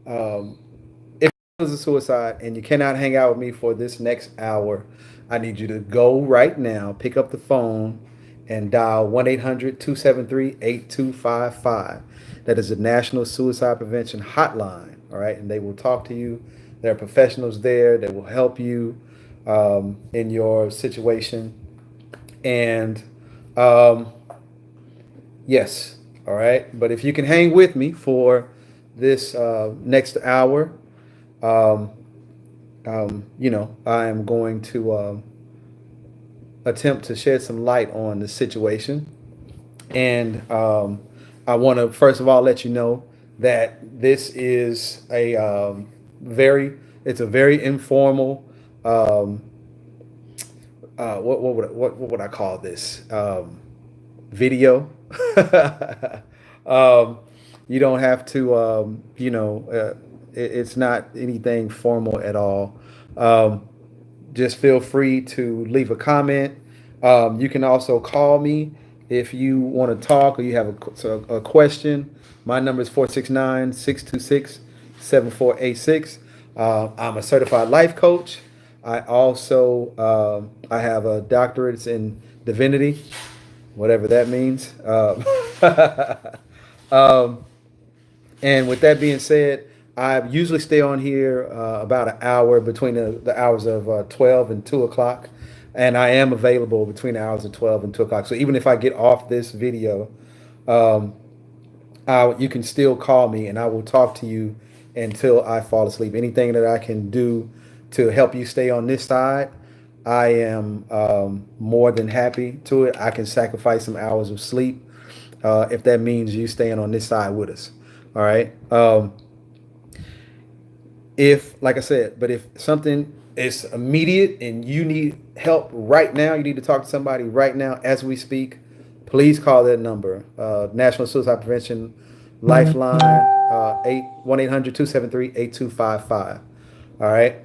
If it was a suicide and you cannot hang out with me for this next hour, I need you to go right now, pick up the phone, and dial 1-800-273-8255. That is the National Suicide Prevention Hotline. All right. And they will talk to you. There are professionals there that will help you in your situation. And um, yes. All right. But if you can hang with me for this next hour, um, I am going to attempt to shed some light on the situation. And I want to first of all let you know that this is a it's a very informal. Um, what would I call this video? um, you don't have to it's not anything formal at all. Um, just feel free to leave a comment. You can also call me if you want to talk or you have a question. My number is 469-626-7486. I'm a certified life coach. I also I have a doctorate in divinity, whatever that means. Um, and with that being said, I usually stay on here about an hour between the hours of 12 and 2 o'clock. And I am available between the hours of 12 and 2 o'clock. So even if I get off this video, um, you can still call me and I will talk to you until I fall asleep. Anything that I can do to help you stay on this side, I am more than happy to it. I can sacrifice some hours of sleep if that means you staying on this side with us. All right. If, like I said, but if something is immediate and you need help right now, you need to talk to somebody right now as we speak, please call that number. National Suicide Prevention Lifeline, 1-800-273-8255. All right.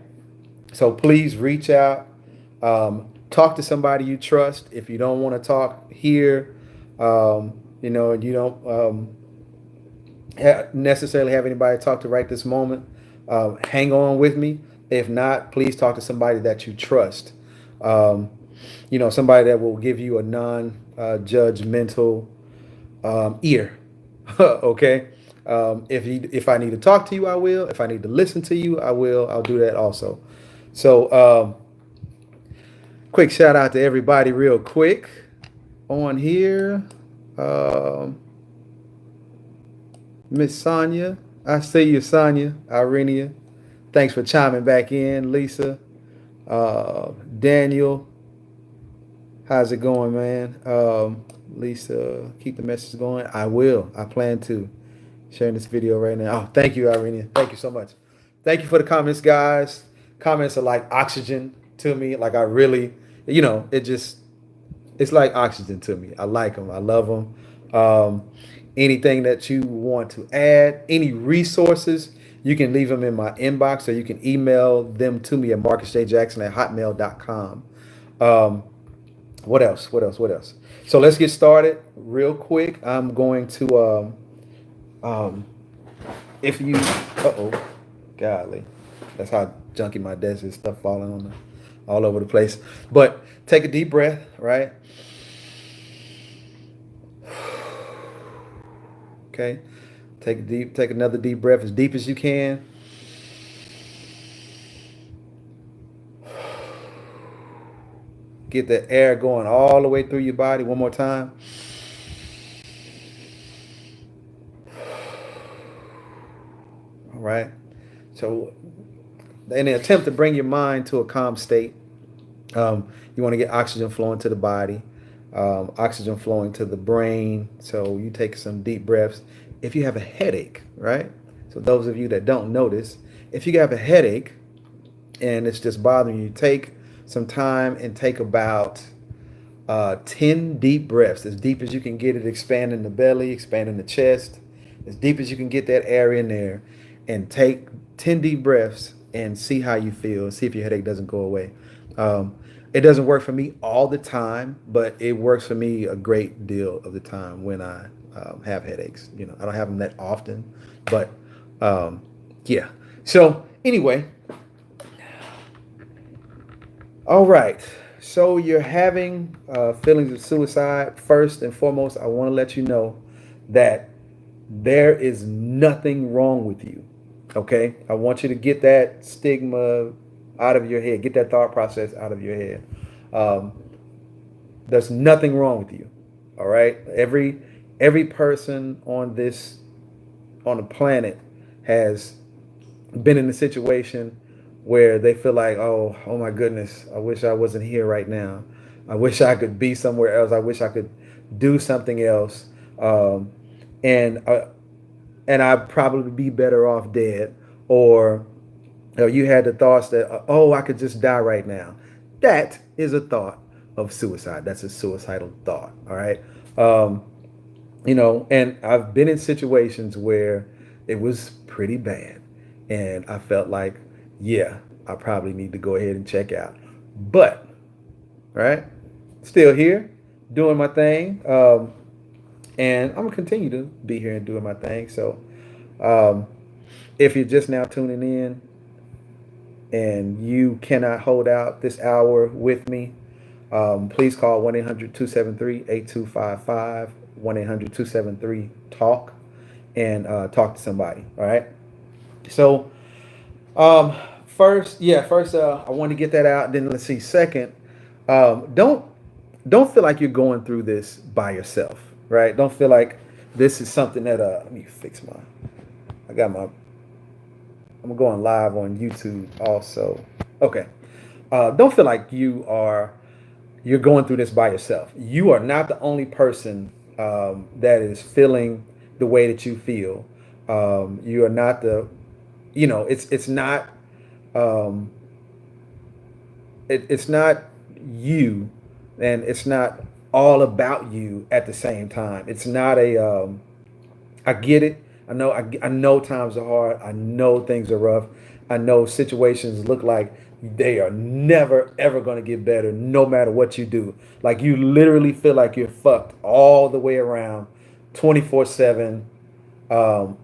So please reach out. Talk to somebody you trust. If you don't want to talk here, and you don't necessarily have anybody to talk to right this moment, hang on with me. If not, please talk to somebody that you trust. Um, somebody that will give you a non-judgmental ear. Okay. If I need to talk to you, I will. If I need to listen to you, I will. I'll do that also. So, quick shout out to everybody, real quick, on here. Um, Miss Sonia, I see you, Sonia, Irenia. Thanks for chiming back in, Lisa. Daniel, how's it going, man? Lisa, keep the message going. I will. I plan to. Sharing this video right now. Oh, thank you, Irenia. Thank you so much. Thank you for the comments, guys. Comments are like oxygen to me. Like I really, it's like oxygen to me. I like them. I love them. Anything that you want to add, any resources, you can leave them in my inbox or you can email them to me at marcusjjackson@hotmail.com. Um, what else? What else? What else? So let's get started real quick. I'm going to, um, if you, golly, that's how junky my desk is, stuff falling on all over the place. But take a deep breath, right? Okay. Take another deep breath as deep as you can. Get the air going all the way through your body one more time. All right. So, in an attempt to bring your mind to a calm state, you want to get oxygen flowing to the body, oxygen flowing to the brain. So, you take some deep breaths. If you have a headache, right? So, those of you that don't notice, if you have a headache and it's just bothering you, take some time and take about 10 deep breaths, as deep as you can get it, expanding the belly, expanding the chest, as deep as you can get that air in there, and take 10 deep breaths and see how you feel. See if your headache doesn't go away. It doesn't work for me all the time, but it works for me a great deal of the time when I have headaches. I don't have them that often, but Yeah. So anyway, all right. So you're having feelings of suicide. First and foremost, I want to let you know that there is nothing wrong with you. Okay? I want you to get that stigma out of your head, get that thought process out of your head. Um, there's nothing wrong with you. All right? Every person on the planet has been in a situation where they feel like, oh my goodness, I wish I wasn't here right now. I wish I could be somewhere else. I wish I could do something else. Um, and and I'd probably be better off dead. Or you had the thoughts that, oh, I could just die right now. That is a thought of suicide. That's a suicidal thought. All right. Um, and I've been in situations where it was pretty bad. And I felt like, yeah, I probably need to go ahead and check out. But, right, still here, doing my thing. And I'm going to continue to be here and doing my thing. So, um, if you're just now tuning in and you cannot hold out this hour with me, please call 1-800-273-8255, 1-800-273-TALK, and talk to somebody. All right. So, um, first, I want to get that out. Then let's see. Second, don't feel like you're going through this by yourself. Right. Don't feel like this is something that let me fix my. I got my. I'm going live on YouTube also. Okay. Don't feel like you're going through this by yourself. You are not the only person that is feeling the way that you feel. You are not it's not um, it's not you, and it's not all about you at the same time. It's not a I get it. I know times are hard. I know things are rough. I know situations look like they are never ever going to get better no matter what you do. Like you literally feel like you're fucked all the way around 24/7,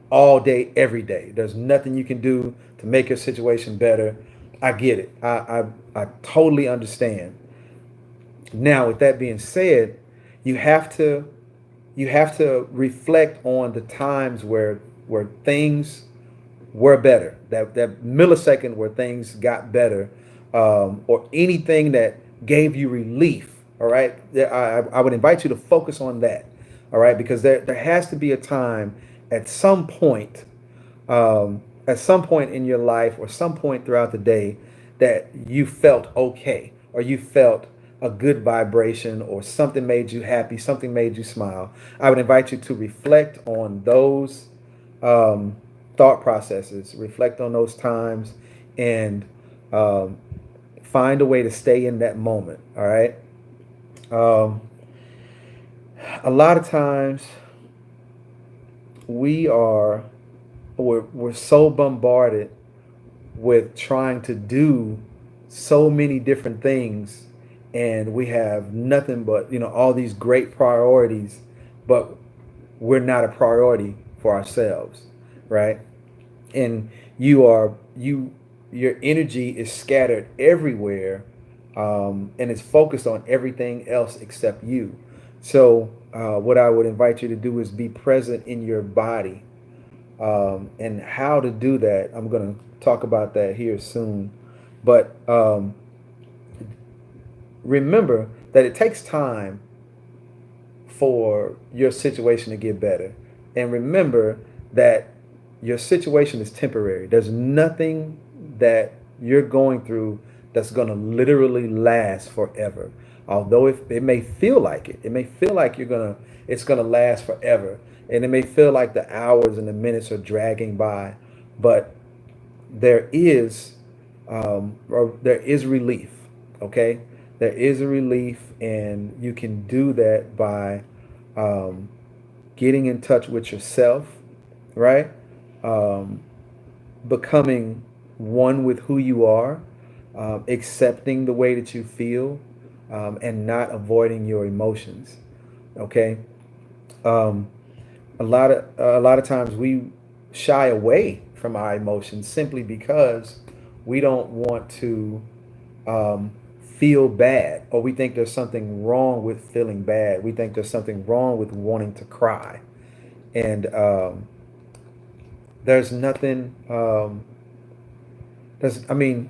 all day, every day. There's nothing you can do to make your situation better. I get it. I totally understand. Now, with that being said, you have to reflect on the times where things were better. That millisecond where things got better, or anything that gave you relief. All right. I would invite you to focus on that. All right, because there has to be a time at some point, in your life or some point throughout the day that you felt okay, or you felt a good vibration, or something made you happy, something made you smile. I would invite you to reflect on those thought processes, reflect on those times, and um, find a way to stay in that moment. All right. Um, a lot of times we're so bombarded with trying to do so many different things, and we have nothing but all these great priorities, but we're not a priority for ourselves, right? And your energy is scattered everywhere, and it's focused on everything else except you. So what I would invite you to do is be present in your body, and how to do that. I'm going to talk about that here soon. But remember that it takes time for your situation to get better. And remember that your situation is temporary. There's nothing that you're going through that's going to literally last forever. Although if it may feel like it may feel like it's going to last forever. And it may feel like the hours and the minutes are dragging by, but there is there is relief. Okay, there is a relief, and you can do that by getting in touch with yourself, right? Um, Becoming one with who you are, accepting the way that you feel, and not avoiding your emotions. Okay. Um, a lot of times we shy away from our emotions simply because we don't want to feel bad, or we think there's something wrong with feeling bad. We think there's something wrong with wanting to cry. And there's nothing, I mean,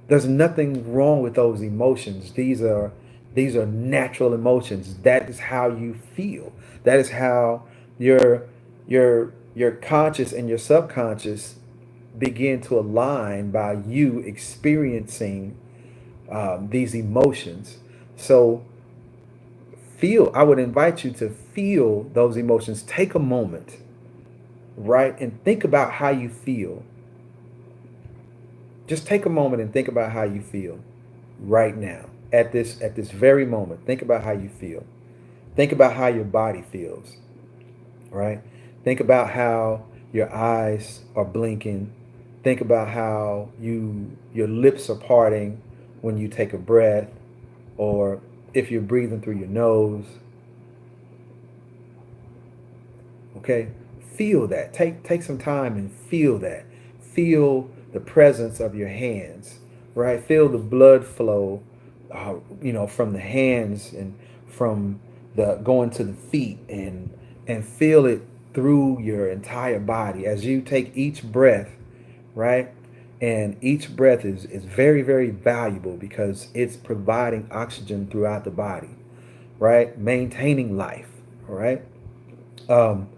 there's nothing wrong with those emotions. These are natural emotions. That is how you feel. That is how your your conscious and your subconscious begin to align by you experiencing these emotions. So I would invite you to feel those emotions. Take a moment, right, and think about how you feel. Just take a moment and think about how you feel right now, at this very moment. Think about how you feel. Think about how your body feels, right? Think about how your eyes are blinking. Think about how your lips are parting when you take a breath, or if you're breathing through your nose. Okay? Feel that. Take some time and feel that. Feel the presence of your hands, right? Feel the blood flow, from the hands and from the going to the feet, and feel it through your entire body as you take each breath, right? And each breath is very, very valuable because it's providing oxygen throughout the body, right? Maintaining life, all right? Um,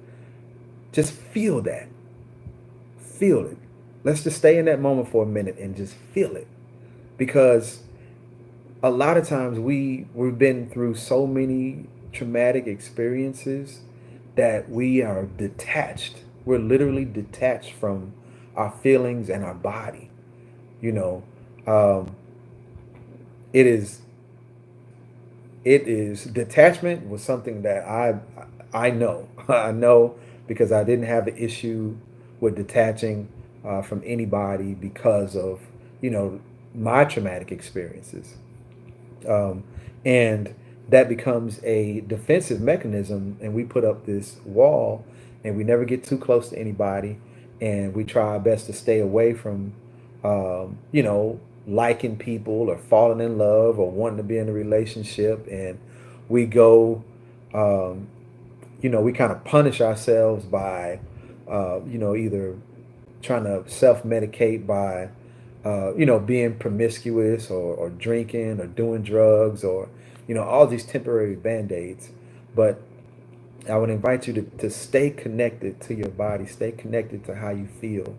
just feel that. Feel it. Let's just stay in that moment for a minute and just feel it. Because a lot of times we've been through so many traumatic experiences that we are detached. We're literally detached from our feelings and our body. You know, um, it is detachment was something that I know. I know because I didn't have an issue with detaching from anybody because of my traumatic experiences. um, and that becomes a defensive mechanism, and we put up this wall, and we never get too close to anybody, and we try our best to stay away from liking people or falling in love or wanting to be in a relationship. And we go um, we kind of punish ourselves by either trying to self-medicate by being promiscuous, or drinking or doing drugs, or all these temporary band-aids. But I would invite you to stay connected to your body, stay connected to how you feel.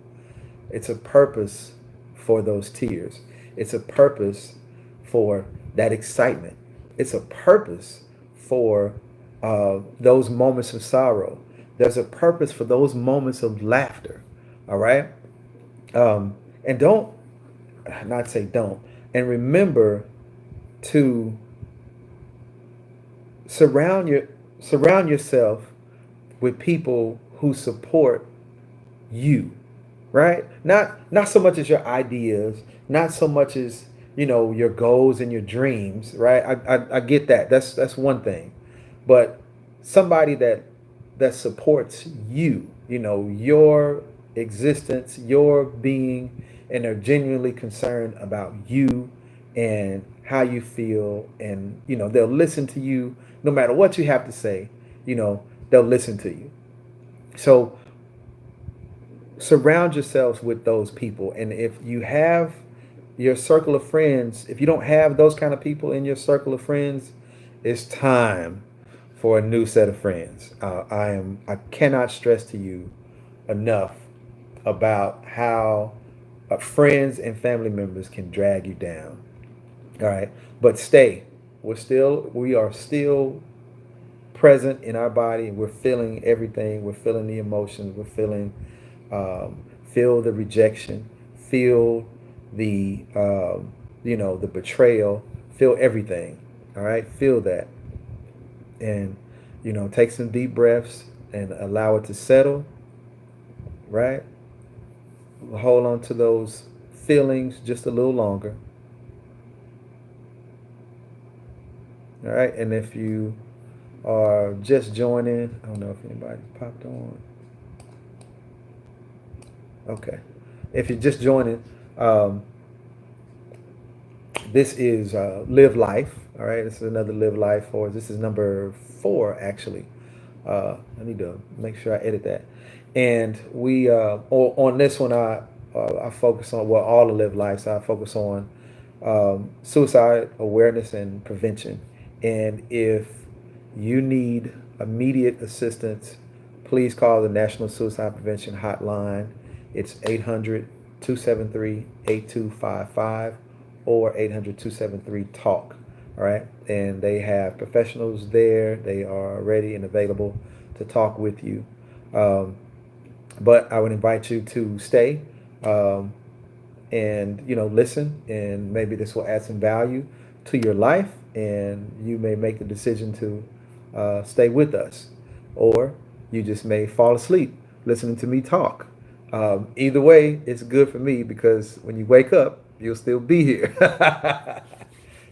It's a purpose for those tears. It's a purpose for that excitement. It's a purpose for those moments of sorrow. There's a purpose for those moments of laughter. All right? And don't, not say don't, and remember to surround your surround yourself with people who support you, right? Not so much as your ideas, not so much as your goals and your dreams, right? I get that. That's one thing, but somebody that supports you, your existence, your being, and are genuinely concerned about you and how you feel, and they'll listen to you no matter what you have to say. They'll listen to you. So surround yourselves with those people. And if you have your circle of friends, if you don't have those kind of people in your circle of friends, it's time for a new set of friends. I cannot stress to you enough about how friends and family members can drag you down. All right, but stay. We are still present in our body. We're feeling everything. We're feeling the emotions. We're feeling, feel the rejection, feel the betrayal, feel everything. All right, feel that, and take some deep breaths and allow it to settle. Right, hold on to those feelings just a little longer. All right, and if you are just joining, I don't know if anybody's popped on. Okay. If you're just joining, um, this is Live Life. All right. This is another Live Life, or this is number 4, actually. I need to make sure I edit that. And on this one, I focus on, well, all the Live Lives. I focus on suicide awareness and prevention. And if you need immediate assistance, please call the National Suicide Prevention Hotline. It's 800-273-8255 or 800-273-TALK. All right. And they have professionals there. They are ready and available to talk with you. Um, but I would invite you to stay, um, and listen, and maybe this will add some value to your life, and you may make the decision to stay with us, or you just may fall asleep listening to me talk. Either way, it's good for me because when you wake up, you'll still be here.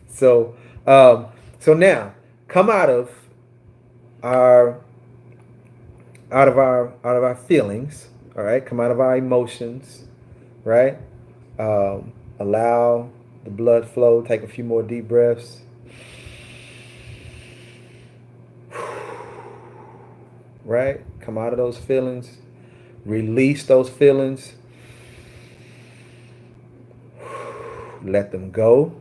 So, so now come our out of our feelings. All right, come out of our emotions. Right, allow the blood flow. Take a few more deep breaths. Right, come out of those feelings. Release those feelings. Let them go.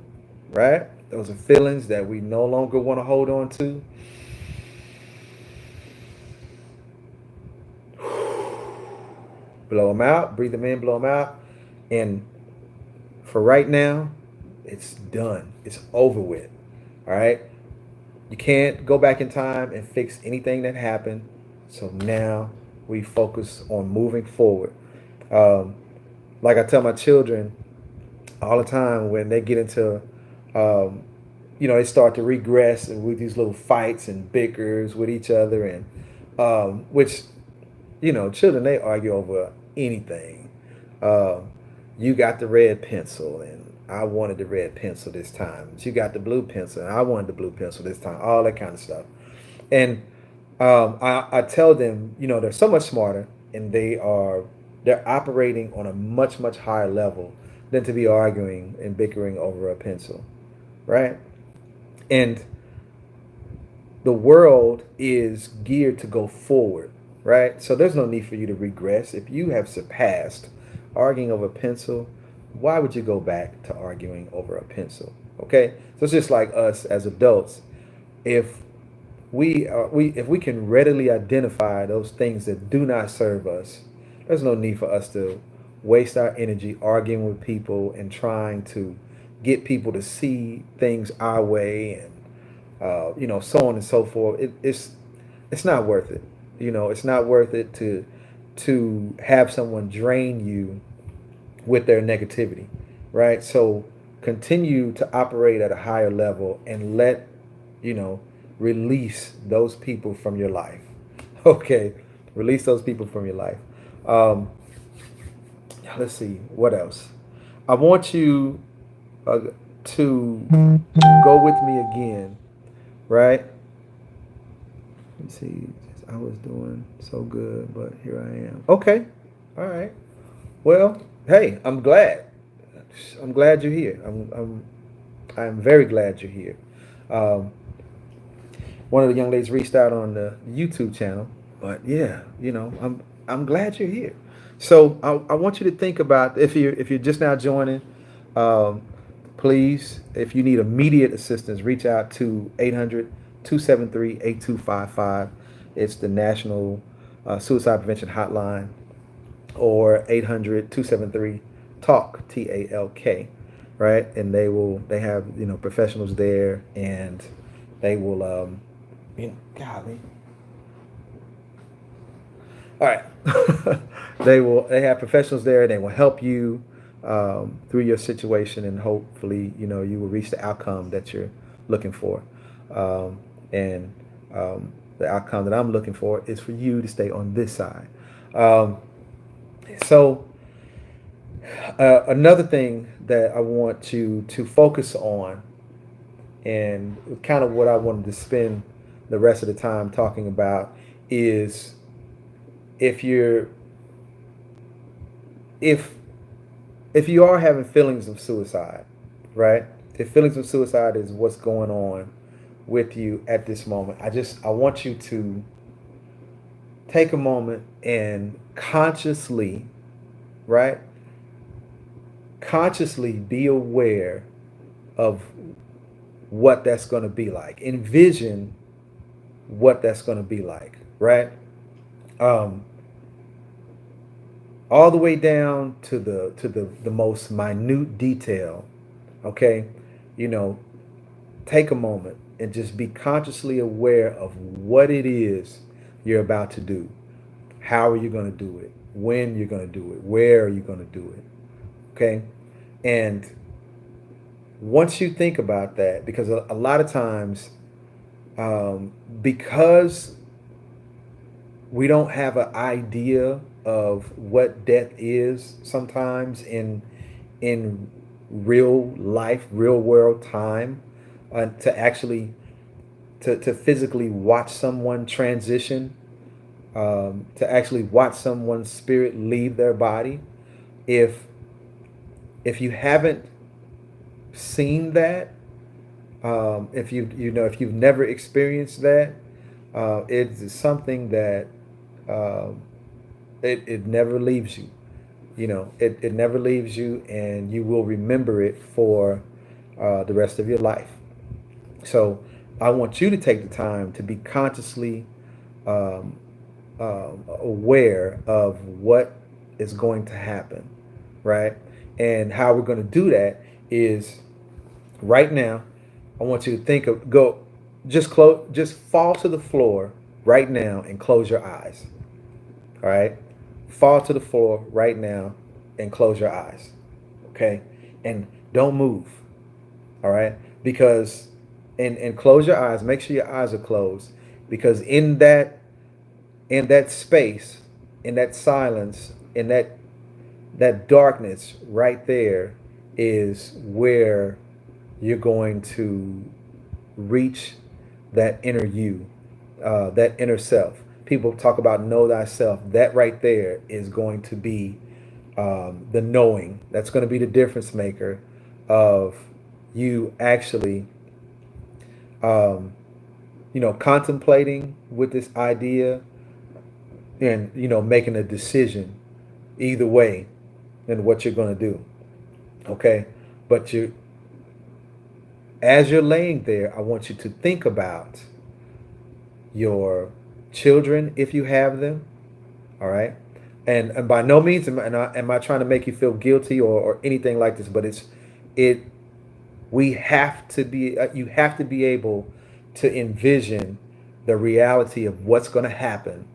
Right, those are feelings that we no longer want to hold on to. Blow them out, breathe them in, blow them out. And for right now, it's done. It's over with. All right. You can't go back in time and fix anything that happened. So now we focus on moving forward. Um, like I tell my children all the time when they get into, um, they start to regress and with these little fights and bickers with each other, and which children, they argue over anything. Um, you got the red pencil, and I wanted the red pencil this time. You got the blue pencil, and I wanted the blue pencil this time. All that kind of stuff. And I tell them, they're so much smarter, and they're operating on a much, much higher level than to be arguing and bickering over a pencil, right? And the world is geared to go forward, right? So there's no need for you to regress. If you have surpassed arguing over a pencil, why would you go back to arguing over a pencil? Okay, so it's just like us as adults. If if we can readily identify those things that do not serve us, there's no need for us to waste our energy arguing with people and trying to get people to see things our way, and so on and so forth. It's not worth it. It's not worth it to have someone drain you with their negativity, right? So continue to operate at a higher level and you know, release those people from your life. Okay, release those people from your life. Um, let's see, what else? I want you to go with me again, right? Let's see, I was doing so good, but here I am. Okay, all right. Well, hey, I'm glad. I'm glad you're here. I'm very glad you're here. Um, one of the young ladies reached out on the YouTube channel, but yeah, I'm glad you're here. So I want you to think about, if you're just now joining, um, please, if you need immediate assistance, reach out to 800-273-8255. It's the National Suicide Prevention Hotline, or 800-273-TALK, TALK, right? And they have, professionals there, and they will, golly. All right. They have professionals there, and they will help you through your situation, and hopefully, you will reach the outcome that you're looking for. And the outcome that I'm looking for is for you to stay on this side. So another thing that I want you to focus on, and kind of what I wanted to spend the rest of the time talking about, is if you're if you are having feelings of suicide, right? If feelings of suicide is what's going on with you at this moment, I want you to take a moment and consciously, right? Consciously be aware of what that's going to be like. Envision what that's going to be like, right? Um, all the way down to the most minute detail. Okay, you know, take a moment and just be consciously aware of what it is you're about to do. How are you going to do it? When you're going to do it? Where are you going to do it? Okay, and once you think about that, because a lot of times, because we don't have an idea of what death is sometimes in real life, real world time, to actually to physically watch someone transition, to actually watch someone's spirit leave their body. If you haven't seen that, if if you've never experienced that, it's something that um, it never leaves you. It never leaves you, and you will remember it for the rest of your life. So I want you to take the time to be consciously um, aware of what is going to happen, right? And how we're going to do that is right now. I want you to just fall to the floor right now and close your eyes. All right, fall to the floor right now and close your eyes. Okay, and don't move. All right, because and close your eyes. Make sure your eyes are closed, because in that space, in that silence, in that darkness right there is where you're going to reach that inner you, that inner self. People talk about know thyself. That right there is going to be the knowing. That's going to be the difference maker of you actually, um, contemplating with this idea, and making a decision either way in what you're going to do. Okay, but as you're laying there, I want you to think about your children if you have them. All right, and by no means am I trying to make you feel guilty or anything like this, but it we have to be you have to be able to envision the reality of what's going to happen.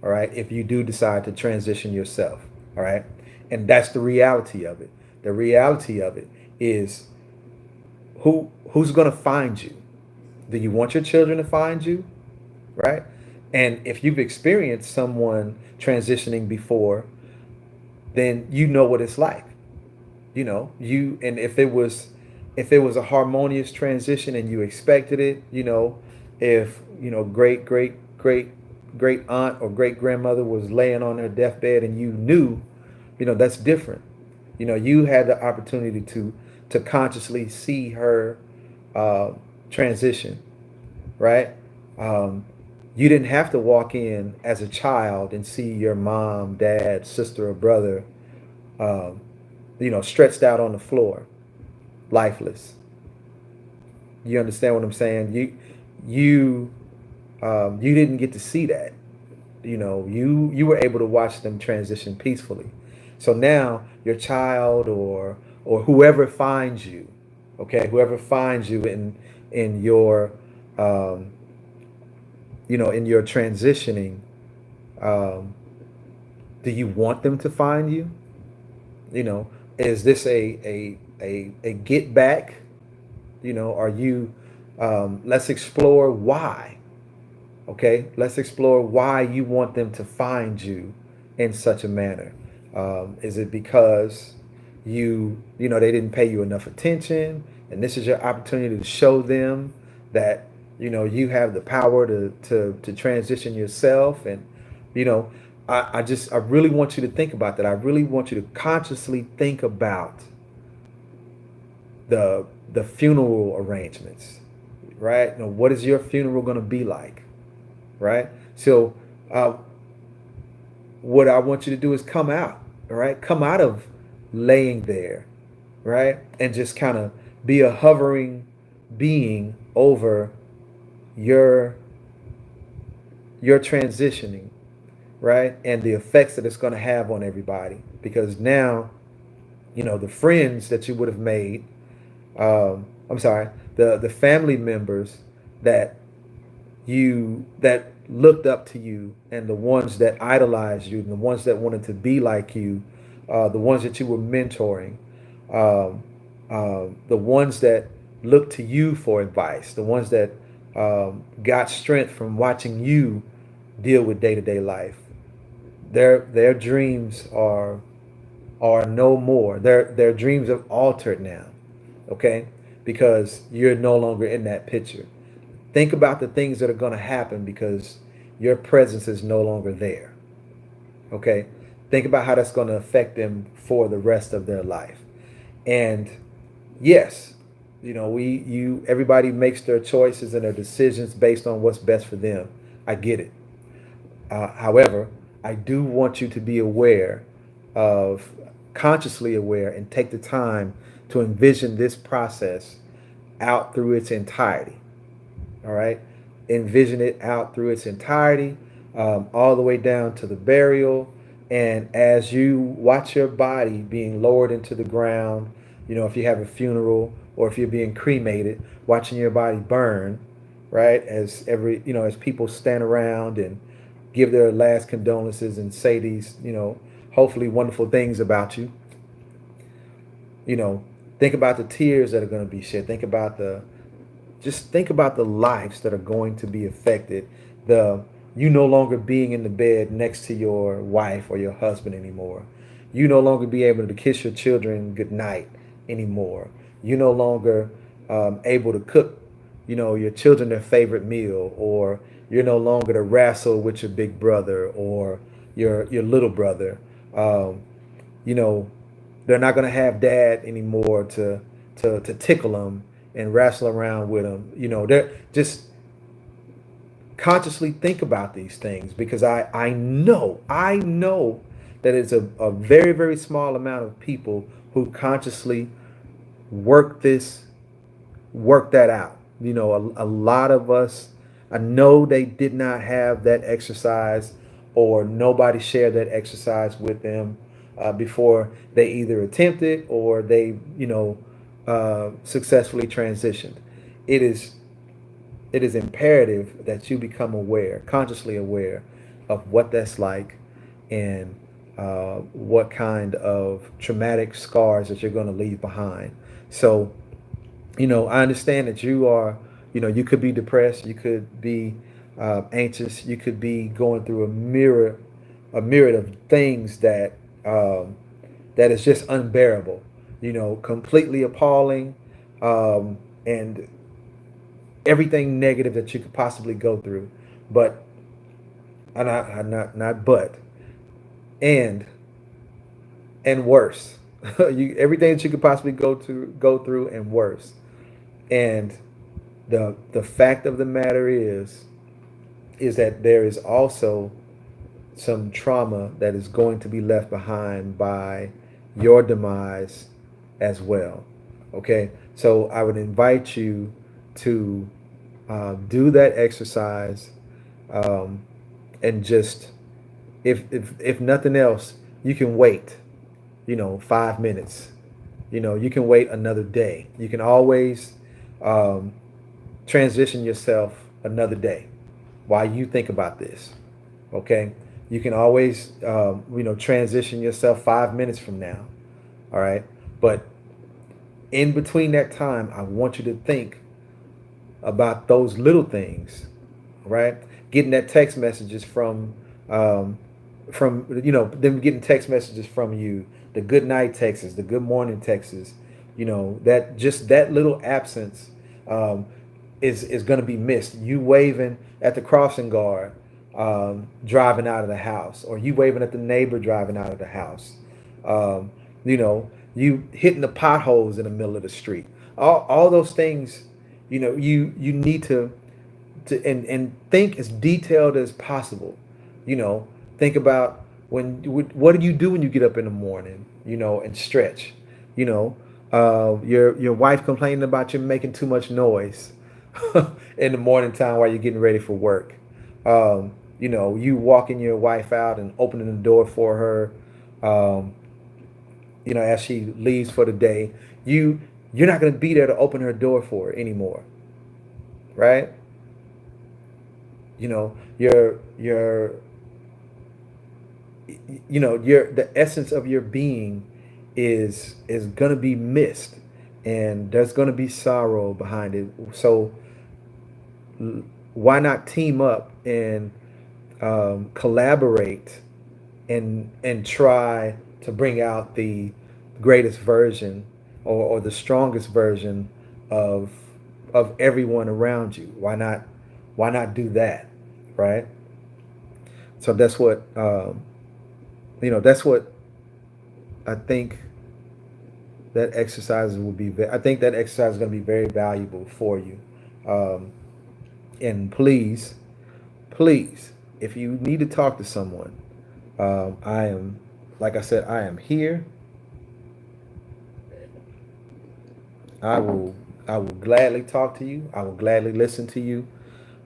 All right, if you do decide to transition yourself. All right, and that's the reality of it. The reality of it is who's going to find you. Do you want your children to find you? Right, and if you've experienced someone transitioning before, then you know what it's like. And if it was a harmonious transition and you expected it, if great aunt or great grandmother was laying on her deathbed and you knew, that's different. You had the opportunity to consciously see her transition, right? You didn't have to walk in as a child and see your mom, dad, sister, or brother, um, stretched out on the floor, lifeless. You understand what I'm saying? You didn't get to see that. You were able to watch them transition peacefully. So now your child or whoever finds you, okay, whoever finds you in your in your transitioning, um, do you want them to find you? Is this a get back? Are you let's explore why. Okay, let's explore why you want them to find you in such a manner. Is it because they didn't pay you enough attention, and this is your opportunity to show them that you have the power to transition yourself, and you know I really want you to think about that. I really want you to consciously think about the funeral arrangements, right? You know, what is your funeral going to be like, right? So, what I want you to do is come out, all right? Come out of laying there, right? And just kind of be a hovering being over your transitioning, right? And the effects that it's going to have on everybody. Because now, you know, the friends that you would have made, I'm sorry, the family members that that looked up to you, and the ones that idolized you, and the ones that wanted to be like you, the ones that you were mentoring, the ones that looked to you for advice, the ones that got strength from watching you deal with day-to-day life. Their dreams are no more. Their dreams have altered now, okay? Because you're no longer in that picture. Think about the things that are going to happen because your presence is no longer there, okay? Think about how that's going to affect them for the rest of their life. And yes, you know, everybody makes their choices and their decisions based on what's best for them. I get it. However, I do want you to be aware of, consciously aware, and take the time to envision this process out through its entirety. All right? Envision it out through its entirety, all the way down to the burial. And as you watch your body being lowered into the ground, you know, if you have a funeral or if you're being cremated, watching your body burn, right? As as people stand around and give their last condolences and say these, you know, hopefully wonderful things about you. You know, think about the tears that are going to be shed. Just think about the lives that are going to be affected. You no longer being in the bed next to your wife or your husband anymore. You no longer be able to kiss your children goodnight anymore. You no longer able to cook, you know, your children their favorite meal, or you're no longer to wrestle with your big brother or your little brother. You know, they're not going to have dad anymore to tickle them and wrestle around with them. You know, they're just consciously think about these things, because I know that it's a very, very small amount of people who consciously work that out. You know, a lot of us, I know they did not have that exercise, or nobody shared that exercise with them before they either attempted or they, successfully transitioned. It is imperative that you become aware, consciously aware of what that's like, and what kind of traumatic scars that you're going to leave behind. So, I understand that you are, you could be depressed, you could be anxious, you could be going through a myriad of things that that is just unbearable, completely appalling, and everything negative that you could possibly go through. But not but and worse. Everything that you could possibly go through and worse. And the fact of the matter is that there is also some trauma that is going to be left behind by your demise as well. Okay, so I would invite you to do that exercise, and just, if nothing else, you can wait 5 minutes. You can wait another day. You can always transition yourself another day while you think about this. Okay, you can always transition yourself 5 minutes from now. All right, but in between that time, I want you to think about those little things, right? Getting that text messages from them getting text messages from you, the good night texts, the good morning texts, that little absence is going to be missed. You waving at the crossing guard driving out of the house, or you waving at the neighbor driving out of the house. Um, you know, you hitting the potholes in the middle of the street. All those things, you need to think as detailed as possible. Think about what do you do when you get up in the morning, and stretch. You know, your wife complaining about you making too much noise in the morning time while you're getting ready for work. You walking your wife out and opening the door for her, um, as she leaves for the day. You're not going to be there to open her door for her anymore, right? Your the essence of your being is gonna be missed, and there's gonna be sorrow behind it. So why not team up and collaborate and try to bring out the greatest version, or the strongest version of everyone around you? Why not do that, right? So that's what I think that exercise will be. I think that exercise is going to be very valuable for you. Um, and please, if you need to talk to someone, I am, like I said, I am here. I will I will gladly talk to you. I will gladly listen to you.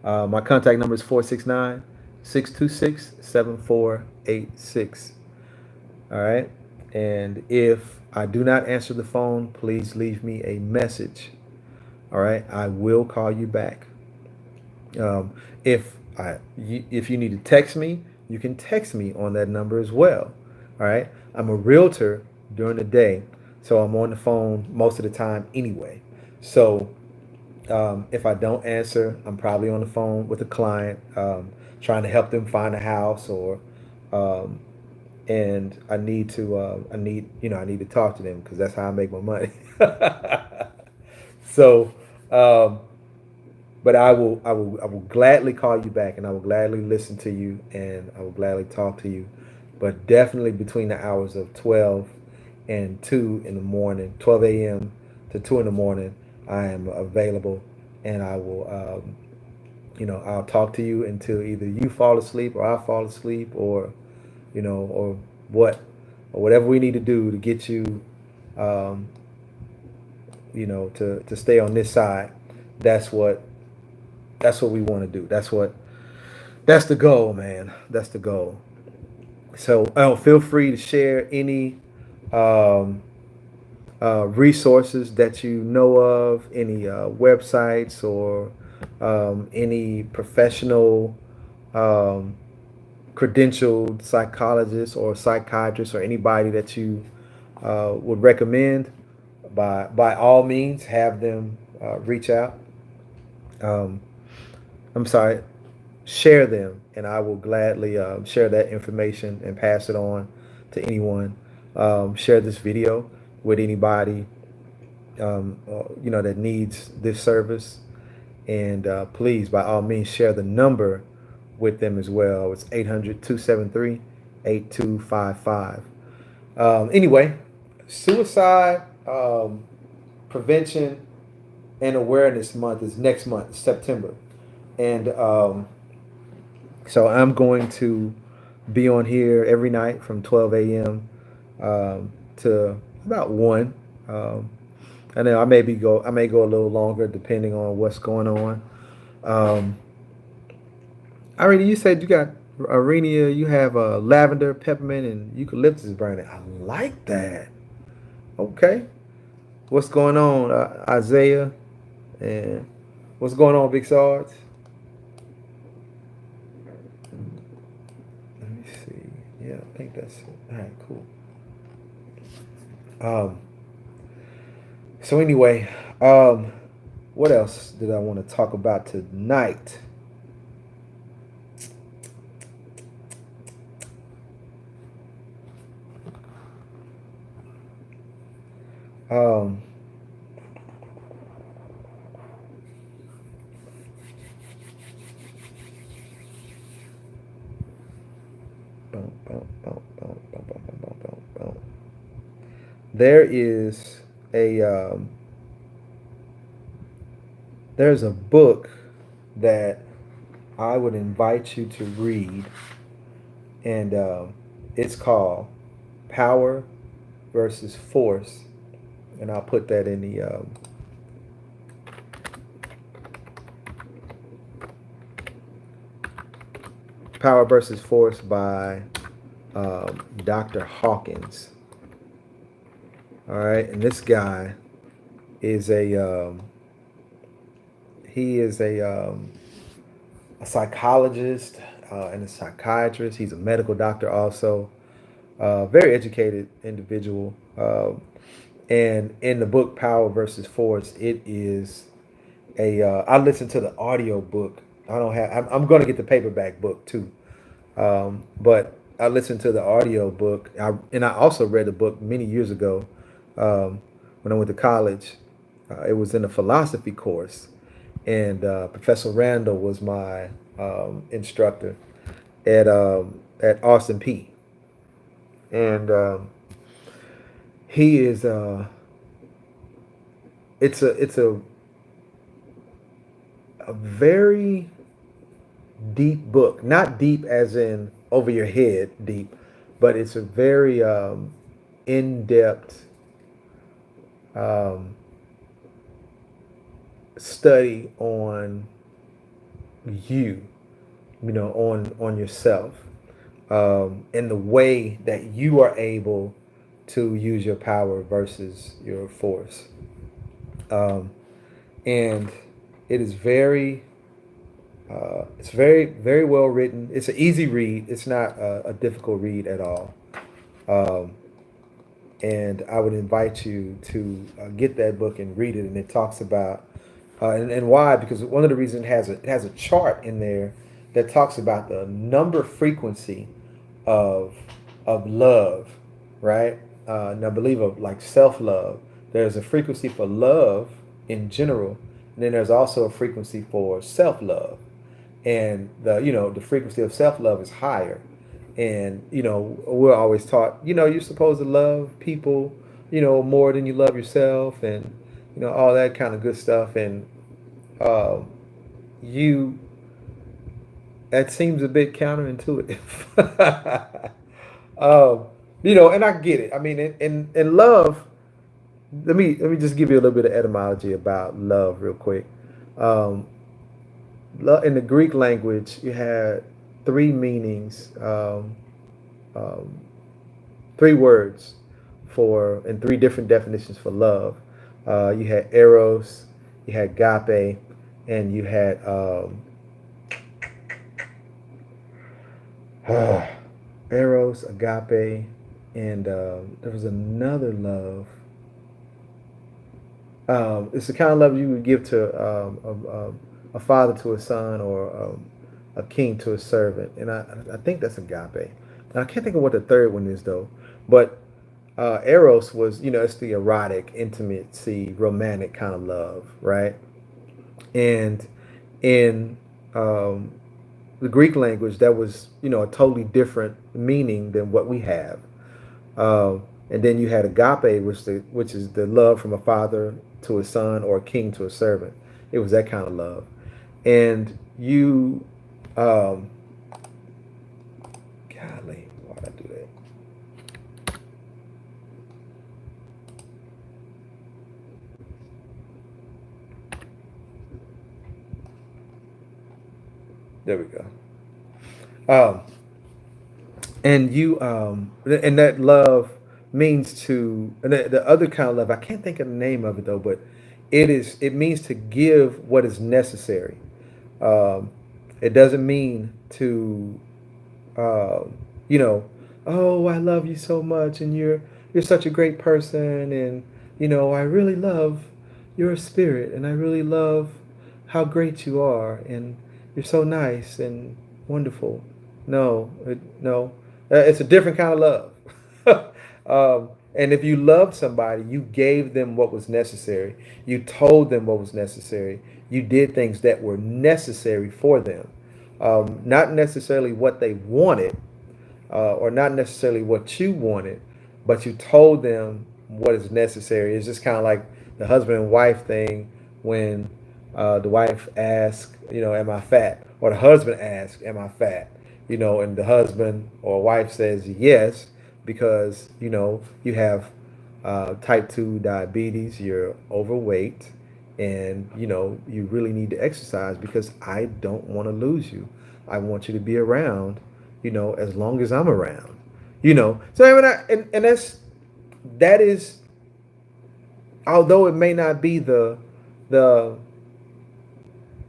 My contact number is 469-626-7486. All right. And if I do not answer the phone, please leave me a message. All right. I will call you back. Um, if you need to text me, you can text me on that number as well. All right. I'm a realtor during the day, so I'm on the phone most of the time anyway. So if I don't answer, I'm probably on the phone with a client, trying to help them find a house, or um, and I need to talk to them because that's how I make my money. So, um, but I will gladly call you back, and I will gladly listen to you, and I will gladly talk to you. But definitely between the hours of 12 and 2 in the morning, 12 a.m. to 2 in the morning, I am available, and I'll talk to you until either you fall asleep or I fall asleep, or what, or whatever we need to do to get you, um, to stay on this side. That's what that's what we want to do. That's the goal, man. That's the goal. So feel free to share any um, resources that you know of, any websites, or any professional, um, credentialed psychologist or psychiatrist, or anybody that you would recommend. By all means, have them reach out. Um, I'm sorry, share them, and I will gladly share that information and pass it on to anyone. Share this video with anybody that needs this service, and please, by all means, share the number with them as well. It's 800-273-8255. Anyway, suicide prevention and awareness month is next month, September. And so I'm going to be on here every night from 12 a.m. To about 1. And then I may go a little longer depending on what's going on. Um, Irene, you said you got Irenia, you have lavender, peppermint, and eucalyptus burning. I like that. Okay. What's going on, Isaiah? And what's going on, Big Sarge? Let me see. Yeah, I think that's it. All right, cool. So anyway, what else did I want to talk about tonight? Um, Boom, boom, boom, boom, boom, boom, boom, boom, boom. There is a there's a book that I would invite you to read, and it's called Power versus Force, and I'll put that in the Power versus Force by Dr. Hawkins. All right, and this guy is he is a psychologist and a psychiatrist. He's a medical doctor also. Very educated individual. And in the book Power versus Force, it is I listened to the audio book. I don't have. I'm going to get the paperback book too, but I listened to the audio book. And I also read the book many years ago when I went to college. It was in a philosophy course, and Professor Randall was my instructor at Austin P. And he is it's a very deep book, not deep as in over your head deep, but it's a very in-depth study on on yourself, and the way that you are able to use your power versus your force. And it is it's very well written. It's an easy read. It's not a difficult read at all. And I would invite you to get that book and read it. And it talks about and why, because one of the reasons it has a chart in there that talks about the number frequency of love, right? And I believe of like self-love. There's a frequency for love in general, and then there's also a frequency for self-love. And the frequency of self-love is higher. And we're always taught, you're supposed to love people, more than you love yourself, and all that kind of good stuff. And you that seems a bit counterintuitive. And I get it. I mean, in love, let me just give you a little bit of etymology about love real quick. Um, in the Greek language, you had three meanings, um, three words and three different definitions for love. You had eros, you had agape, and you had eros, agape, and there was another love. It's the kind of love you would give to a father to a son, or a king to a servant. And I think that's agape. And I can't think of what the third one is though. But eros was, it's the erotic, intimacy, romantic kind of love, right? And in the Greek language, that was, a totally different meaning than what we have. And then you had agape, which is the love from a father to a son, or a king to a servant. It was that kind of love. And you, golly, why'd I do that? There we go. Um, and that love means and the other kind of love, I can't think of the name of it though, but it means to give what is necessary. Um, it doesn't mean to, uh, you know, oh, I love you so much, and you're such a great person, and I really love your spirit, and I really love how great you are, and you're so nice and wonderful. No, it's a different kind of love. And if you loved somebody, you gave them what was necessary. You told them what was necessary. You did things that were necessary for them. Not necessarily what they wanted, or not necessarily what you wanted, but you told them what is necessary. It's just kind of like the husband and wife thing when the wife asks, am I fat? Or the husband asks, am I fat? And the husband or wife says yes because, you have type 2 diabetes, you're overweight, and, you really need to exercise because I don't want to lose you. I want you to be around, as long as I'm around, So, I mean, and that is, although it may not be the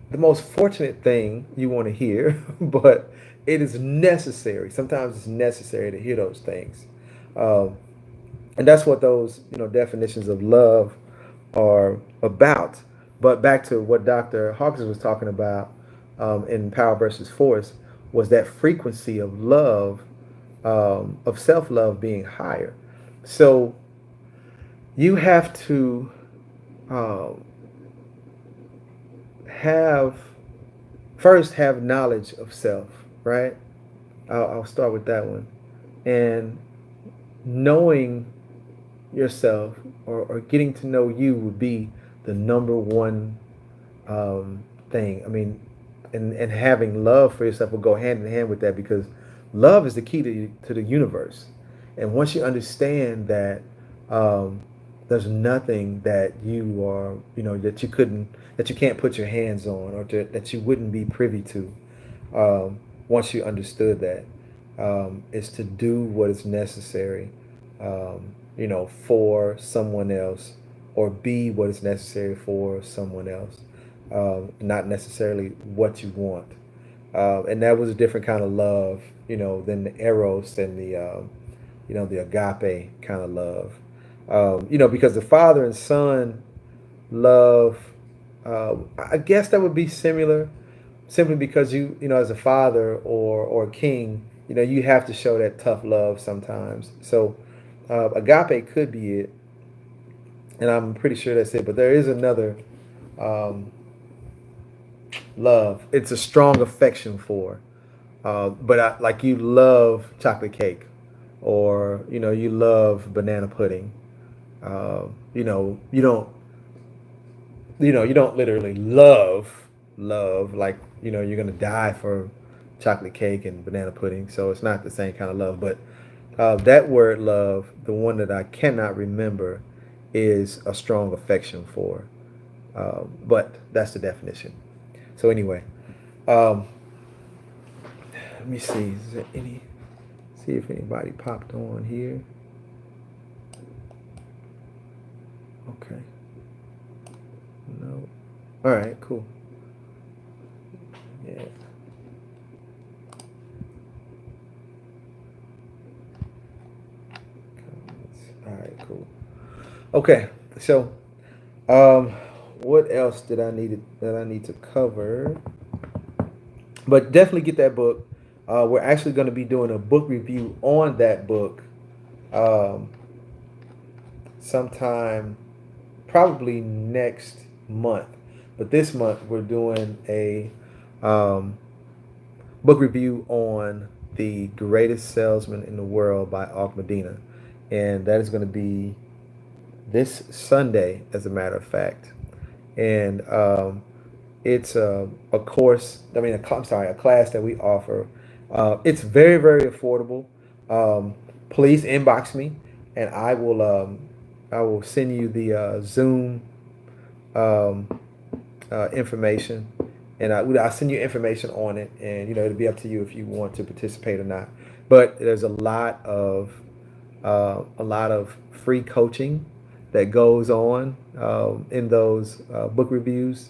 the most fortunate thing you want to hear, but it is necessary. Sometimes it's necessary to hear those things. Um, and that's what those, definitions of love are about. But back to what Dr. Hawkins was talking about in Power versus Force was that frequency of love, of self-love being higher. So you have to um, have first have knowledge of self, right? I'll start with that one. And knowing yourself, or getting to know you, would be the number one thing. I mean, and having love for yourself will go hand in hand with that, because love is the key to the universe. And once you understand that um, there's nothing that you are, that you can't put your hands on, or that you wouldn't be privy to, once you understood that, is to do what is necessary, for someone else, or be what is necessary for someone else, not necessarily what you want. And that was a different kind of love, than the eros and the agape kind of love. Because the father and son love, I guess that would be similar, simply because as a father or a king, you have to show that tough love sometimes. So agape could be it, and I'm pretty sure that's it. But there is another um, love. It's a strong affection for. But like you love chocolate cake, or you love banana pudding. You don't literally love like you're gonna die for chocolate cake and banana pudding. So it's not the same kind of love. But that word love, the one that I cannot remember, is a strong affection for. But that's the definition. So anyway, um, let me see. Is there any? See if anybody popped on here. Okay. No. All right. Cool. Yeah. All right. Cool. Okay. So, um, what else did I need to cover? But definitely get that book. We're actually going to be doing a book review on that book um, sometime probably next month. But this month we're doing a um, book review on The Greatest Salesman in the World by Og Medina. And that is going to be this Sunday, as a matter of fact. And it's a course, a class that we offer. It's very, very affordable. Please inbox me, and I will send you the Zoom um, information, and I'll send you information on it, and it'll be up to you if you want to participate or not. But there's a lot of free coaching that goes on in those book reviews.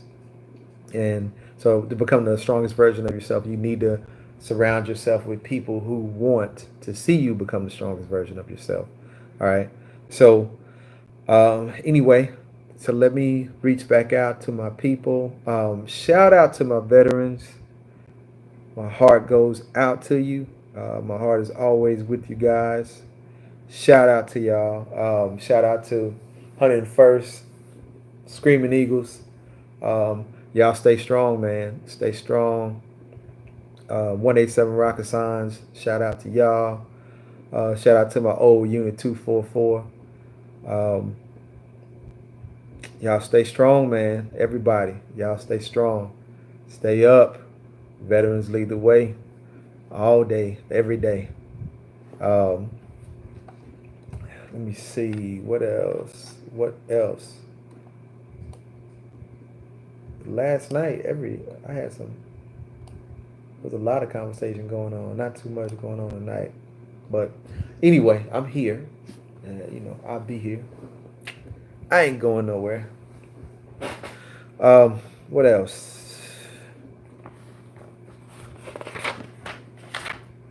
And so, to become the strongest version of yourself, you need to surround yourself with people who want to see you become the strongest version of yourself. All right. So, anyway, so let me reach back out to my people. Shout out to my veterans. My heart goes out to you. My heart is always with you guys. Shout out to y'all. Shout out to 101st Screaming Eagles. Y'all stay strong, man. Stay strong. 187 Rockasans. Shout out to y'all. Shout out to my old unit 244. Y'all stay strong, man. Everybody, y'all stay strong. Stay up. Veterans lead the way all day, every day. Let me see. What else? What else? Last night, I had some. There was a lot of conversation going on. Not too much going on tonight, but anyway, I'm here. I'll be here. I ain't going nowhere. What else?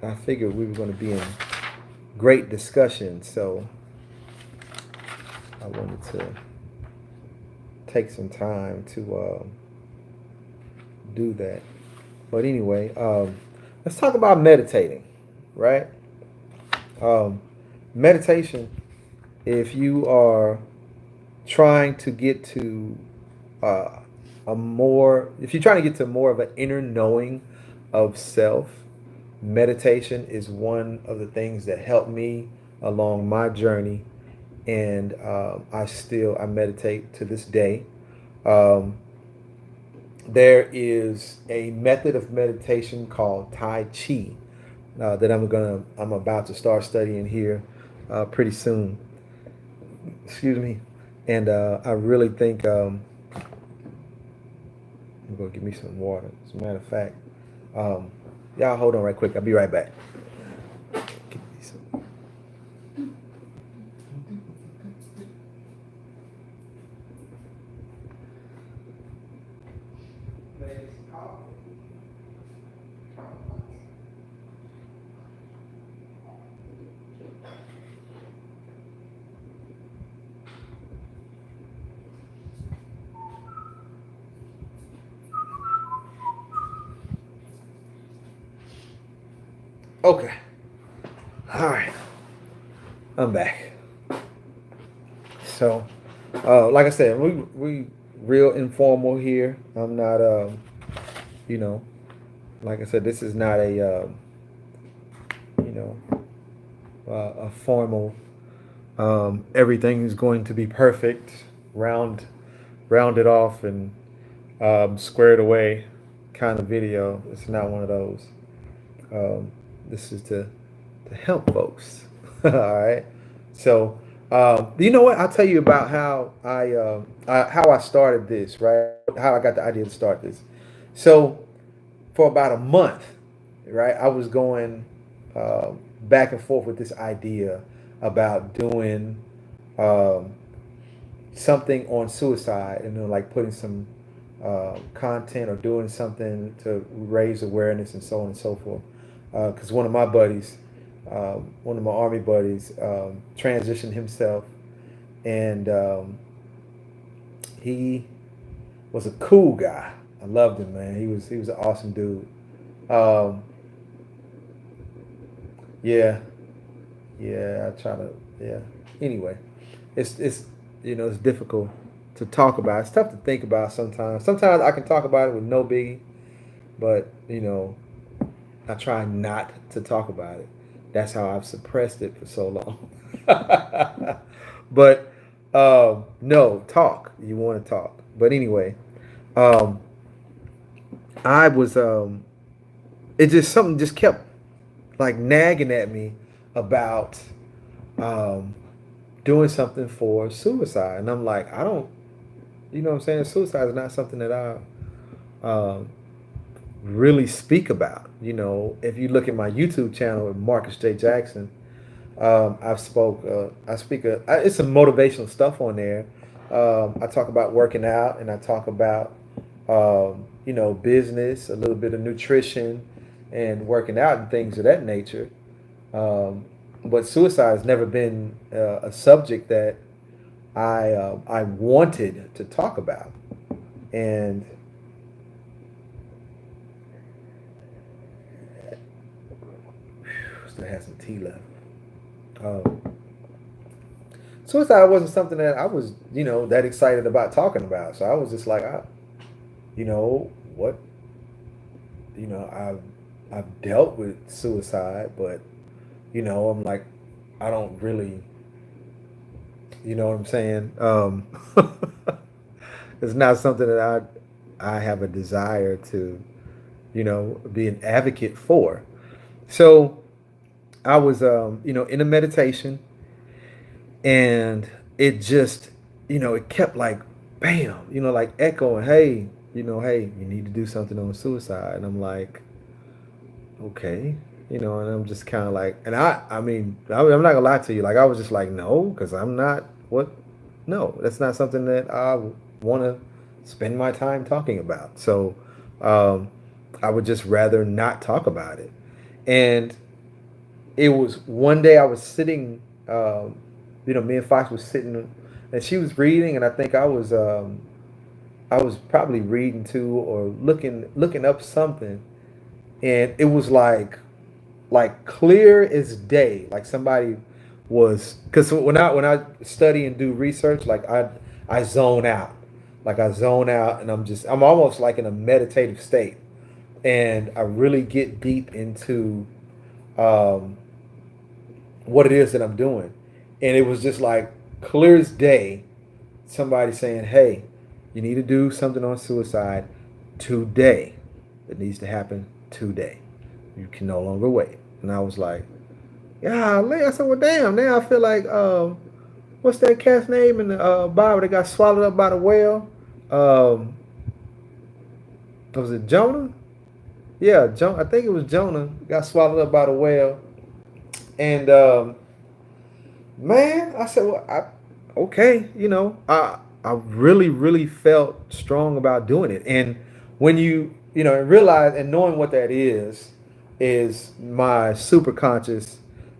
I figured we were going to be in great discussion, so I wanted to take some time to do that. But anyway, let's talk about meditating, right? Meditation, if you are trying to get to if you're trying to get to more of an inner knowing of self, meditation is one of the things that helped me along my journey, and I meditate to this day. There is a method of meditation called Tai Chi that I'm about to start studying here pretty soon. Excuse me, and I really think I'm gonna give me some water. As a matter of fact, y'all hold on right quick. I'll be right back. Give me some. Okay. All right. I'm back. So, like I said, we real informal here. I'm not, like I said, this is not a formal. Everything is going to be perfect, rounded off, and squared away kind of video. It's not one of those. This is to help folks. All right. So, you know what? I'll tell you about how I started this, right? How I got the idea to start this. So, for about a month, right, I was going back and forth with this idea about doing something on suicide, and like putting some content or doing something to raise awareness and so on and so forth. Because one of my buddies, one of my Army buddies, transitioned himself, and he was a cool guy. I loved him, man. He was an awesome dude. Yeah, I try to, yeah. Anyway, it's it's difficult to talk about. It's tough to think about sometimes. Sometimes I can talk about it with no biggie, but I try not to talk about it. That's how I've suppressed it for so long. But no, talk. You want to talk. But anyway, I was it just something just kept like nagging at me about doing something for suicide, and I'm like, I don't, what I'm saying? Suicide is not something that I really speak about. If you look at my YouTube channel with Marcus J. Jackson, I speak it's some motivational stuff on there. I talk about working out, and I talk about business, a little bit of nutrition, and working out and things of that nature. But suicide has never been a subject that I wanted to talk about, and still have some tea left. Suicide wasn't something that I was, that excited about talking about. So I was just like, what, I I've dealt with suicide, but I'm like, I don't really, you know what I'm saying? It's not something that I have a desire to, be an advocate for. So I was, in a meditation, and it just, it kept like, bam, like echoing, hey, hey, you need to do something on suicide. And I'm like, okay, and I'm just kind of like, and I mean, I'm not gonna lie to you, like I was just like, no, because I'm not what, no, that's not something that I want to spend my time talking about. So, um, I would just rather not talk about it. And it was one day I was sitting, me and Fox was sitting, and she was reading, and I think I was probably reading too or looking up something, and it was like clear as day, like somebody was, because when I study and do research, like I zone out, like I zone out, and I'm almost like in a meditative state, and I really get deep into um, what it is that I'm doing. And it was just like clear as day, somebody saying, hey, you need to do something on suicide today. It needs to happen today. You can no longer wait. And I was like, yeah, I said, well, damn, now I feel like, what's that cat's name in the Bible that got swallowed up by the whale? Um, was it Jonah? Yeah, I think it was Jonah got swallowed up by the whale. And man, I said, well, okay, I really, really felt strong about doing it. And when and realize and knowing what that is my super conscious.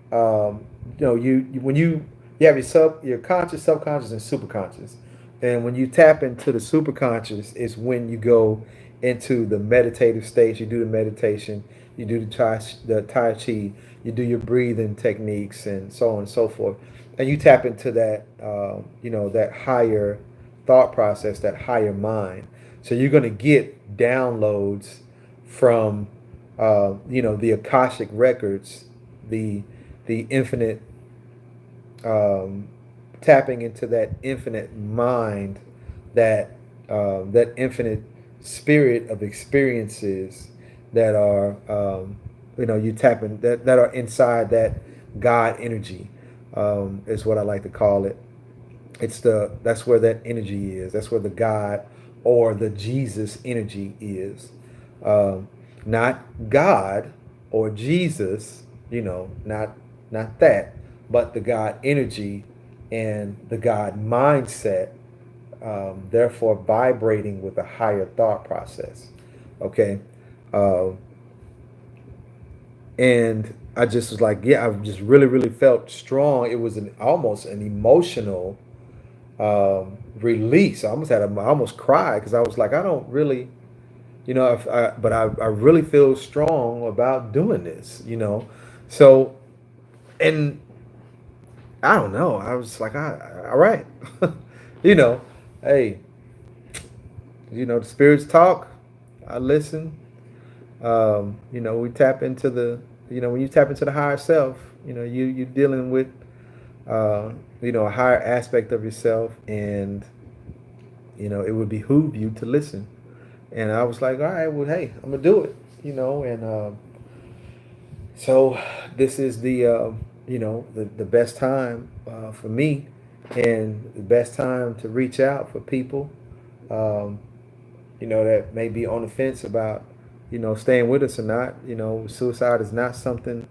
When you have your conscious, subconscious, and super conscious. And when you tap into the super conscious, is when you go into the meditative state. You do the meditation, you do the tai chi, you do your breathing techniques, and so on and so forth. And you tap into that, that higher thought process, that higher mind. So you're going to get downloads from, the Akashic records, the infinite, um, tapping into that infinite mind, that infinite spirit of experiences that are, you tap in, that are inside that God energy, is what I like to call it. That's where that energy is. That's where the God or the Jesus energy is. Um, Not God or Jesus, not that, but the God energy and the God mindset, therefore vibrating with a higher thought process. Okay. Uh, and I just was like, yeah, I just really, really felt strong. It was almost an emotional release. I almost cried because I was like, I don't really, but I really feel strong about doing this. So, and I don't know. I was like, all right, you know, hey, the spirits talk. I listen. We tap into when you tap into the higher self, you're dealing with, a higher aspect of yourself, and it would behoove you to listen. And I was like, all right, well, hey, I'm gonna do it, and so this is the best time for me, and the best time to reach out for people, um, that may be on the fence about, staying with us or not. Suicide is not something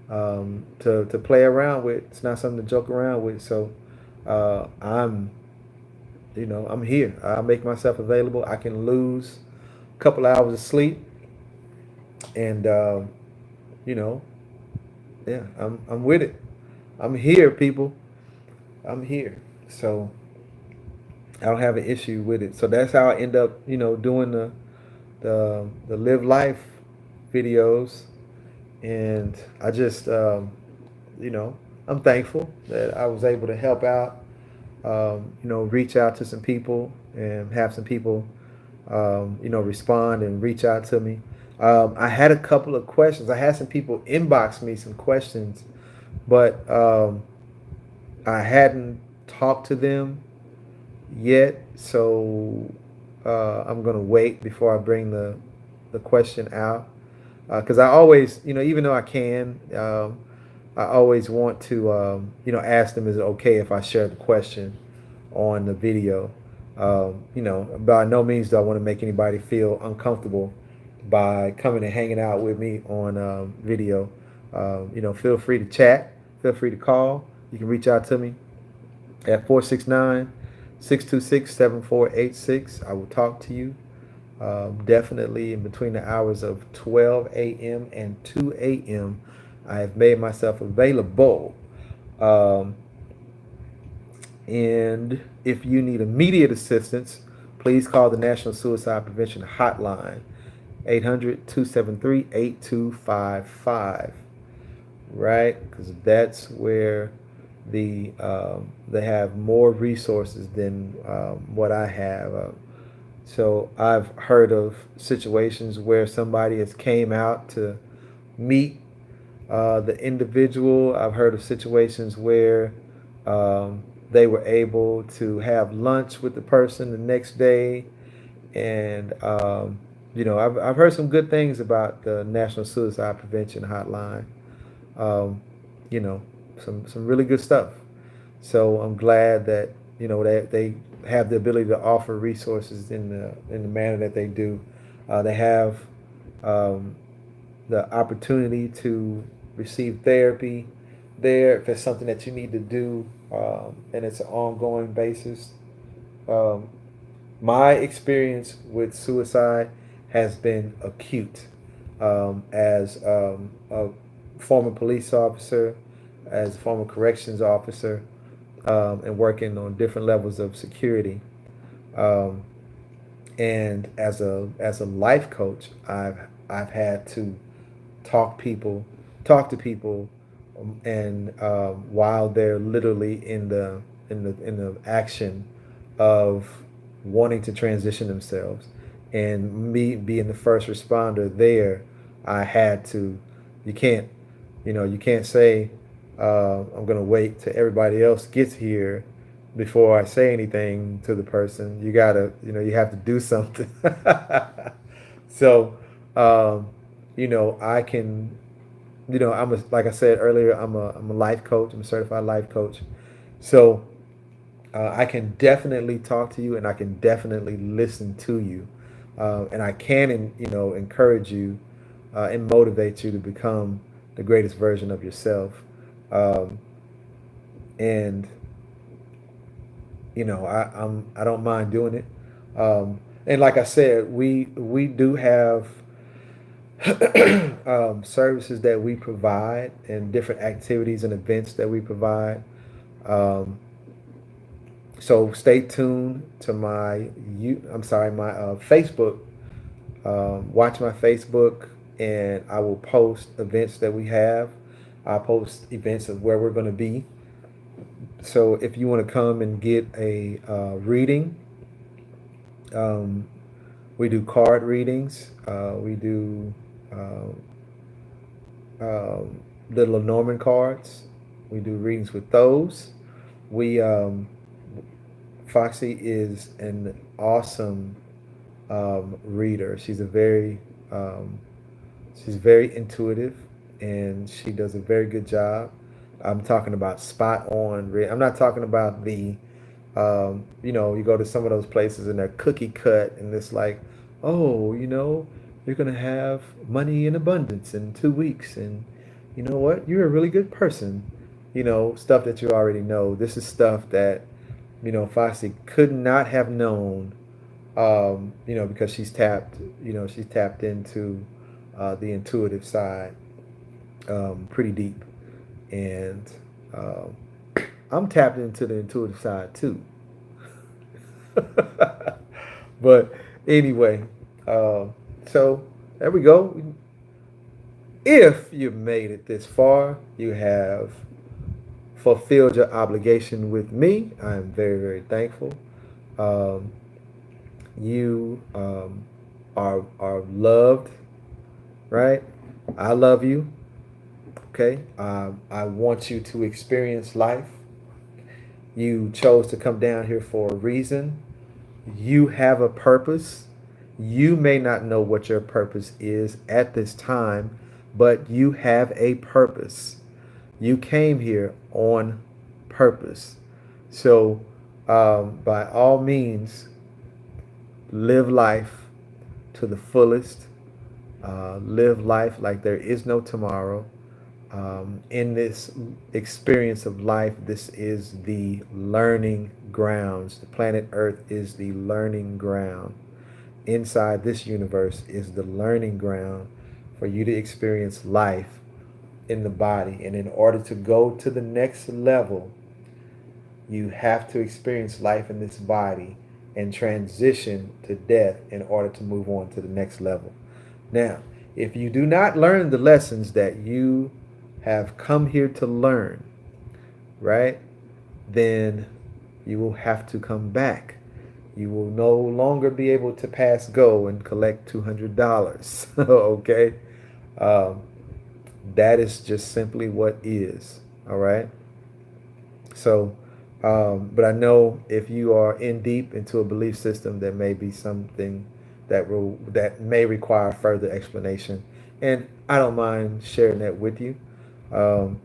to play around with. It's not something to joke around with. So I'm here. I make myself available. I can lose a couple hours of sleep, and you know, yeah, I'm with it. I'm here, people. I'm here. So I don't have an issue with it. So that's how I end up, doing the live life videos, and I just, you know, I'm thankful that I was able to help out, reach out to some people and have some people, respond and reach out to me. I had a couple of questions. I had some people inbox me some questions, but I hadn't talked to them yet. So I'm gonna wait before I bring the question out, because I always, even though I can, I always want to, ask them, is it okay if I share the question on the video? By no means do I want to make anybody feel uncomfortable by coming and hanging out with me on video. Feel free to chat, feel free to call. You can reach out to me at 469-626-7486. I will talk to you definitely in between the hours of 12 a.m. and 2 a.m. I have made myself available. And if you need immediate assistance, please call the National Suicide Prevention Hotline, 800-273-8255. Right? Because that's where they have more resources than what I have. So I've heard of situations where somebody has came out to meet the individual. I've heard of situations where they were able to have lunch with the person the next day, and I've heard some good things about the National Suicide Prevention Hotline. Um, some really good stuff. So I'm glad that they have the ability to offer resources in the manner that they do. They have um, the opportunity to receive therapy there if it's something that you need to do, and it's an ongoing basis. Um, my experience with suicide has been acute, as a former police officer, as a former corrections officer, and working on different levels of security. Um, and as a life coach, I've had to talk to people, and while they're literally in the action of wanting to transition themselves, and me being the first responder there, I had to. You can't, you can't say I'm gonna wait till everybody else gets here before I say anything to the person. You gotta, you have to do something. So, I can, like I said earlier, I'm a life coach. I'm a certified life coach. So I can definitely talk to you, and I can definitely listen to you, and I can, encourage you and motivate you to become the greatest version of yourself. Um, and I don't mind doing it. And like I said, we do have services that we provide, and different activities and events that we provide. Um, so stay tuned to my Facebook. Watch my Facebook, and I will post events that we have. I post events of where we're going to be. So if you want to come and get a reading, um, we do card readings. We do the Lenormand cards. We do readings with those. We Foxy is an awesome reader. She's very intuitive, and she does a very good job. I'm talking about spot on. I'm not talking about you go to some of those places and they're cookie cut, and it's like, oh, you're going to have money in abundance in 2 weeks. And you know what? You're a really good person. Stuff that you already know. This is stuff that, Foxy could not have known, because she's tapped into the intuitive side pretty deep. And I'm tapped into the intuitive side too. But anyway, so there we go. If you made it this far, you have fulfilled your obligation with me. I am very, very thankful. You are loved. right? I love you. Okay. I want you to experience life. You chose to come down here for a reason. You have a purpose. You may not know what your purpose is at this time, but you have a purpose. You came here on purpose. So, by all means, live life to the fullest. Live life like there is no tomorrow. In this experience of life, this is the learning grounds. The planet Earth is the learning ground. Inside this universe is the learning ground for you to experience life in the body. And in order to go to the next level, you have to experience life in this body and transition to death in order to move on to the next level. Now, if you do not learn the lessons that you have come here to learn, right, then you will have to come back. You will no longer be able to pass go and collect $200. Okay? Um, that is just simply what is. All right? So, but I know if you are in deep into a belief system, there may be something that may require further explanation, and I don't mind sharing that with you. Um,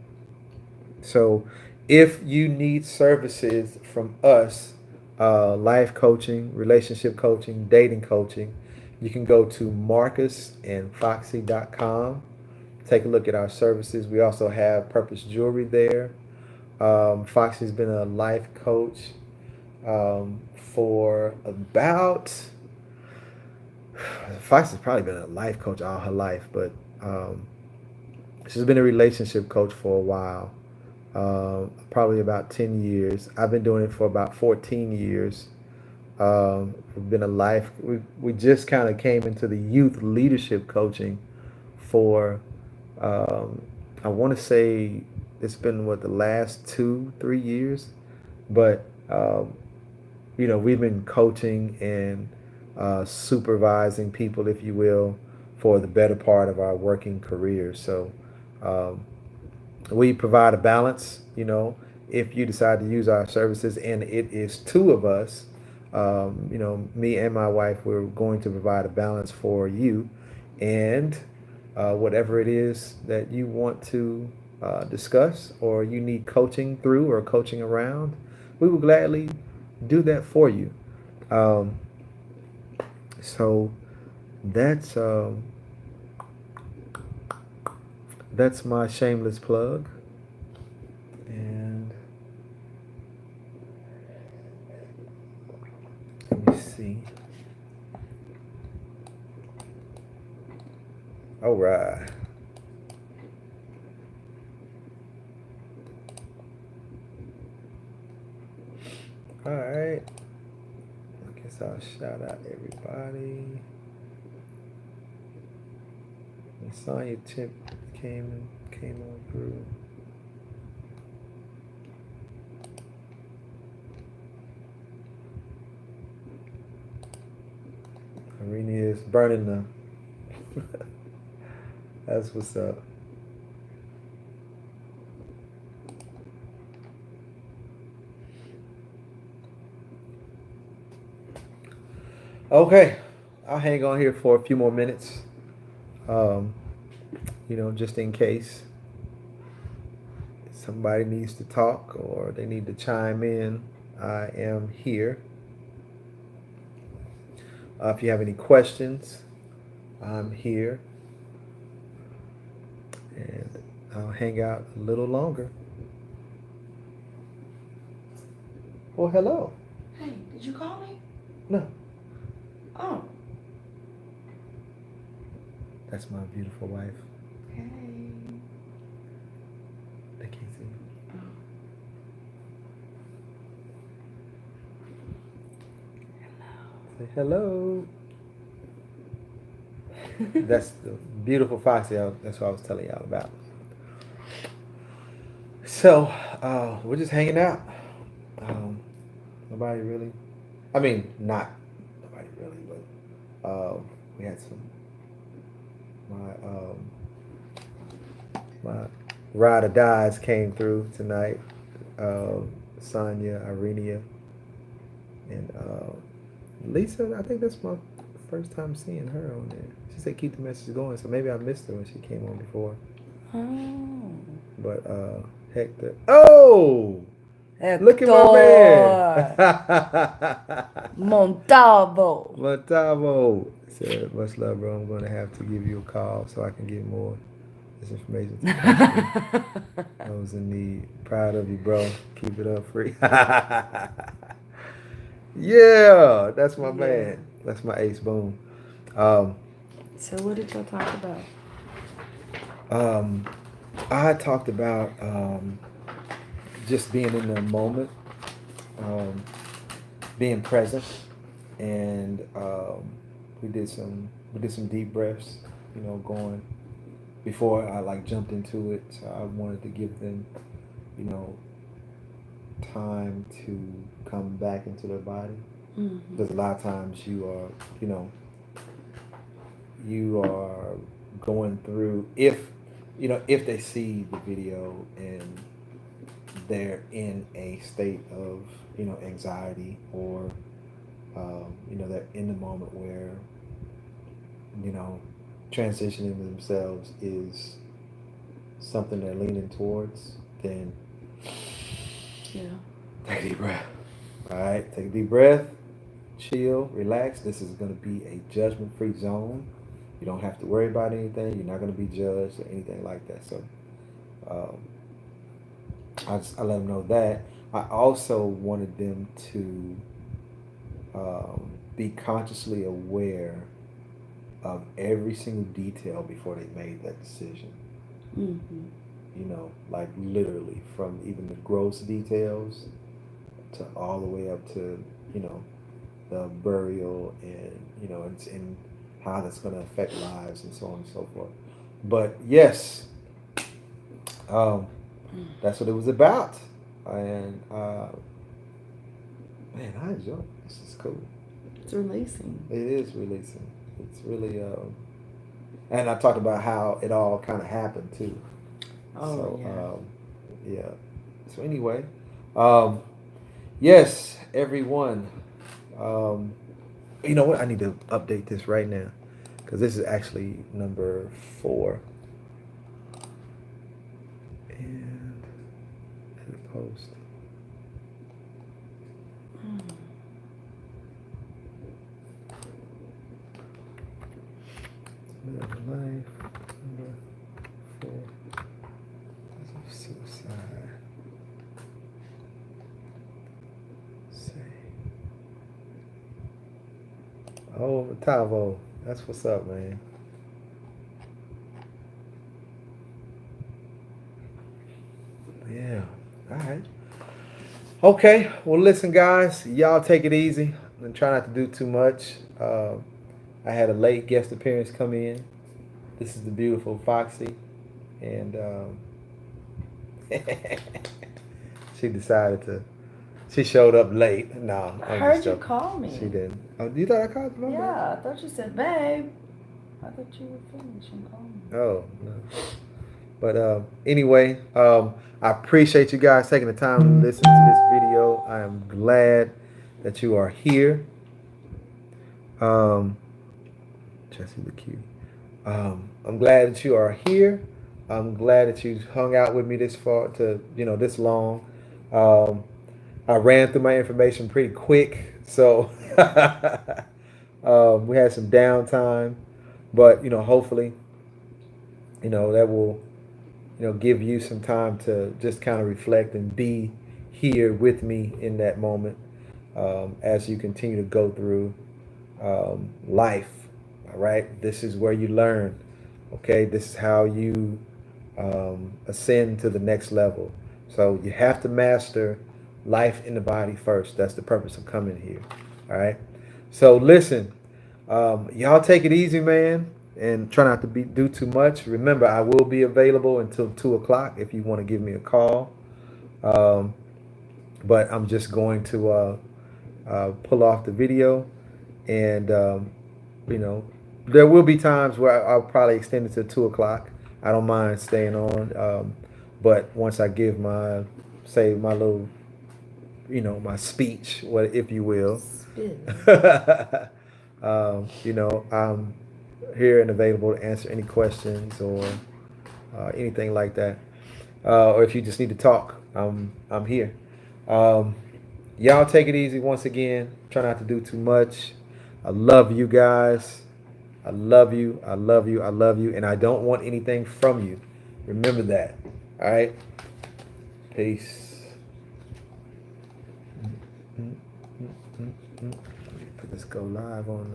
so, if you need services from us, life coaching, relationship coaching, dating coaching, you can go to marcusandfoxy.com. Take a look at our services. We also have Purpose Jewelry there. Foxy's been a life coach for about. Foxy's probably been a life coach all her life, but she's been a relationship coach for a while, probably about 10 years. I've been doing it for about 14 years. We've been a life. We just kind of came into the youth leadership coaching for. I want to say it's been what the last 2-3 years, but we've been coaching and supervising people, if you will, for the better part of our working career. So we provide a balance. If you decide to use our services, and it is two of us, me and my wife, we're going to provide a balance for you, and whatever it is that you want to discuss or you need coaching through or coaching around, we will gladly do that for you. Um, so that's my shameless plug. And let me see. All right. All right. I guess I'll shout out everybody. Sonya Tip came on through. Irene is burning the. That's what's up. Okay, I'll hang on here for a few more minutes. Just in case somebody needs to talk or they need to chime in, I am here. If you have any questions, I'm here. And I'll hang out a little longer. Well, hello. Hey, did you call me? No. Oh. That's my beautiful wife. Hey. They can't see me. Oh. Say hello. That's the beautiful Foxy. That's what I was telling y'all about. So, we're just hanging out. Nobody really. I mean, not nobody really, but we had some my ride or dies came through tonight. Sonia, Irenia, and Lisa. I think that's my first time seeing her on there. She said keep the message going, so maybe I missed her when she came on before. Oh. But Hector. Oh, look at my man. Montalvo. Montalvo said, much love, bro. I'm going to have to give you a call so I can get more this information. I was in need. Proud of you, bro. Keep it up, free. Yeah, that's my man. That's my ace. Boom. So what did y'all talk about? I talked about just being in the moment, being present, and we did some deep breaths, going before I like jumped into it. So I wanted to give them, time to come back into their body, because a lot of times you are going through, if they see the video and they're in a state of anxiety, or they're in the moment where transitioning themselves is something they're leaning towards, then take a deep breath. All right, take a deep breath, chill, relax. This is going to be a judgment-free zone. You don't have to worry about anything. You're not going to be judged or anything like that. So I let them know that. I also wanted them to be consciously aware of every single detail before they made that decision. Like literally from even the gross details to all the way up to the burial, and and how that's going to affect lives and so on and so forth. But yes, that's what it was about. And man, I enjoy it. This is cool. It's releasing. It is releasing. It's really and I talked about how it all kind of happened too. Yeah. So anyway, yes, everyone. You know what? I need to update this right now, because this is actually number 4. And edit post. Life number 4. Suicide. Oh, Tavo, that's what's up, man. Yeah. All right. Okay. Well, listen, guys. Y'all take it easy and try not to do too much. I had a late guest appearance come in. This is the beautiful Foxy, and she decided to. She showed up late. No, I heard you call me. She didn't. Oh, you thought I called you? Yeah, I thought you said, babe. I thought you were finished and calling me. Oh, no. But anyway, I appreciate you guys taking the time to listen to this video. I am glad that you are here. Jesse the cutie. I'm glad that you are here. I'm glad that you hung out with me this far, this long. I ran through my information pretty quick, so we had some downtime, but hopefully, that will, give you some time to just kind of reflect and be here with me in that moment, as you continue to go through life. All right, this is where you learn. Okay, this is how you ascend to the next level. So you have to master life in the body first. That's the purpose of coming here. All right. So listen, y'all take it easy, man, and try not to do too much. Remember, I will be available until 2:00 if you want to give me a call. But I'm just going to pull off the video, and there will be times where I'll probably extend it to 2 o'clock. I don't mind staying on, but once I give my little, my speech, what if you will, Spill. I'm here and available to answer any questions or anything like that. Or if you just need to talk, I'm here. Um, y'all take it easy once again. Try not to do too much. I love you guys. I love you. I love you. I love you. And I don't want anything from you. Remember that. All right. Peace. Put this go live on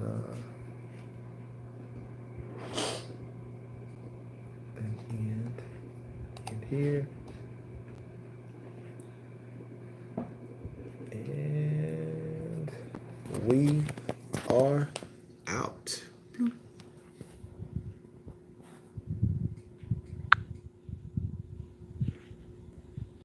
and here. And we are